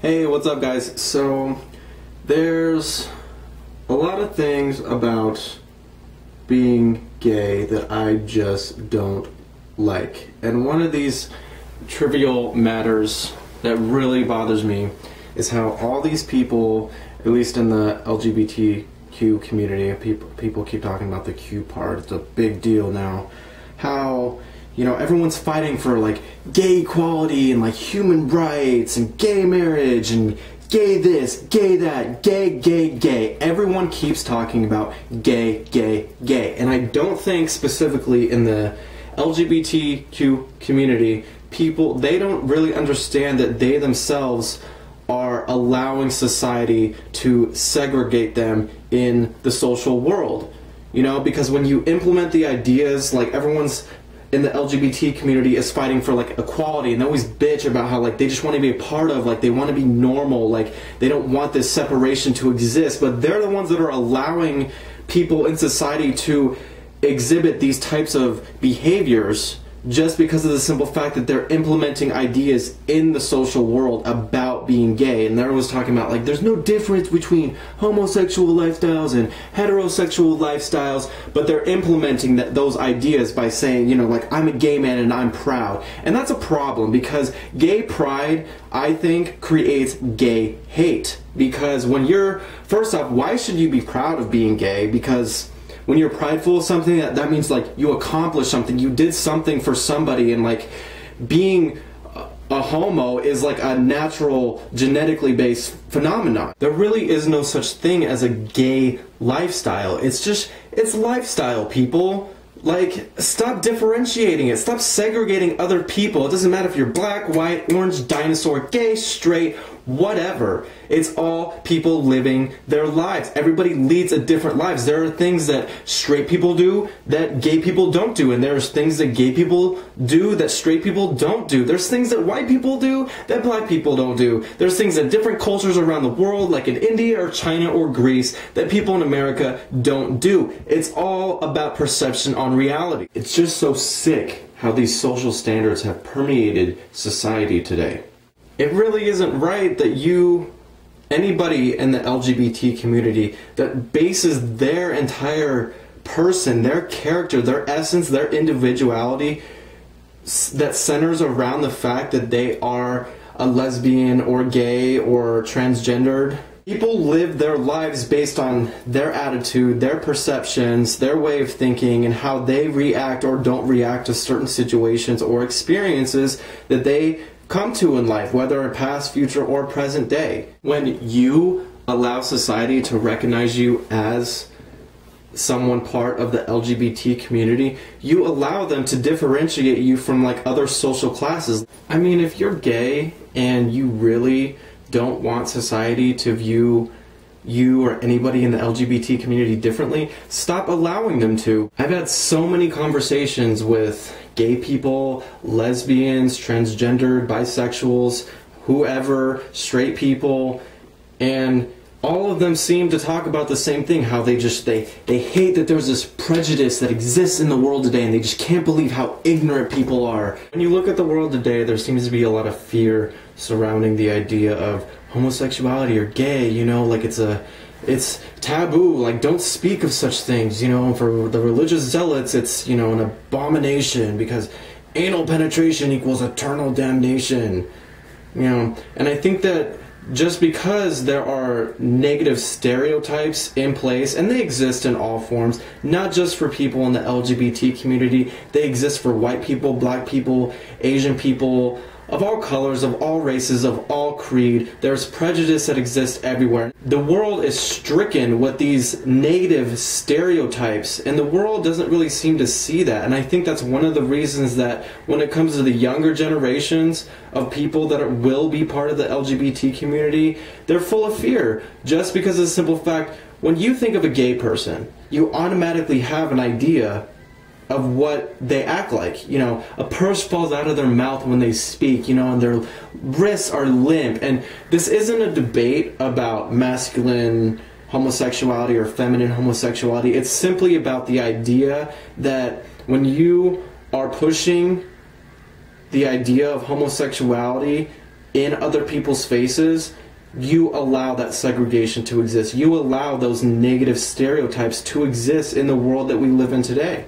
Hey, what's up guys? So, there's a lot of things about being gay that I just don't like. And one of these trivial matters that really bothers me is how all these people, at least in the LGBTQ community, people keep talking about the Q part, it's a big deal now, how everyone's fighting for like gay equality and like human rights and gay marriage and gay this, gay that, gay. Everyone keeps talking about gay. And I don't think specifically in the LGBTQ community, they don't really understand that they themselves are allowing society to segregate them in the social world. Because when you implement the ideas, like everyone's in the LGBT community is fighting for like equality, and they always bitch about how like they just want to be a part of, like they want to be normal, like they don't want this separation to exist, but they're the ones that are allowing people in society to exhibit these types of behaviors just because of the simple fact that they're implementing ideas in the social world about being gay. And they're always talking about like there's no difference between homosexual lifestyles and heterosexual lifestyles, but they're implementing those ideas by saying, like I'm a gay man and I'm proud. And that's a problem, because gay pride, I think, creates gay hate. Because first off, why should you be proud of being gay? Because when you're prideful of something, that means like you accomplished something, you did something for somebody, and like being a homo is like a natural, genetically based phenomenon. There really is no such thing as a gay lifestyle. It's lifestyle, people. Like, stop differentiating it. Stop segregating other people. It doesn't matter if you're black, white, orange, dinosaur, gay, straight, whatever. It's all people living their lives. Everybody leads a different lives. There are things that straight people do that gay people don't do, and there's things that gay people do that straight people don't do. There's things that white people do that black people don't do. There's things that different cultures around the world, like in India or China or Greece, that people in America don't do. It's all about perception on reality. It's just so sick how these social standards have permeated society today. It really isn't right that anybody in the LGBT community that bases their entire person, their character, their essence, their individuality, that centers around the fact that they are a lesbian or gay or transgendered. People live their lives based on their attitude, their perceptions, their way of thinking, and how they react or don't react to certain situations or experiences that they come to in life, whether in past, future, or present day. When you allow society to recognize you as someone part of the LGBT community, you allow them to differentiate you from like other social classes. I mean, if you're gay and you really don't want society to view you or anybody in the LGBT community differently, stop allowing them to. I've had so many conversations with gay people, lesbians, transgendered, bisexuals, whoever, straight people, and all of them seem to talk about the same thing, how they hate that there's this prejudice that exists in the world today, and they just can't believe how ignorant people are. When you look at the world today, there seems to be a lot of fear surrounding the idea of homosexuality or gay, like it's taboo, like don't speak of such things, for the religious zealots it's, an abomination because anal penetration equals eternal damnation, and I think that just because there are negative stereotypes in place, and they exist in all forms, not just for people in the LGBT community, they exist for white people, black people, Asian people, of all colors, of all races, of all creed. There's prejudice that exists everywhere. The world is stricken with these negative stereotypes, and the world doesn't really seem to see that. And I think that's one of the reasons that when it comes to the younger generations of people that will be part of the LGBT community, they're full of fear. Just because of the simple fact, when you think of a gay person, you automatically have an idea of what they act like. A purse falls out of their mouth when they speak, and their wrists are limp. And this isn't a debate about masculine homosexuality or feminine homosexuality. It's simply about the idea that when you are pushing the idea of homosexuality in other people's faces, you allow that segregation to exist. You allow those negative stereotypes to exist in the world that we live in today.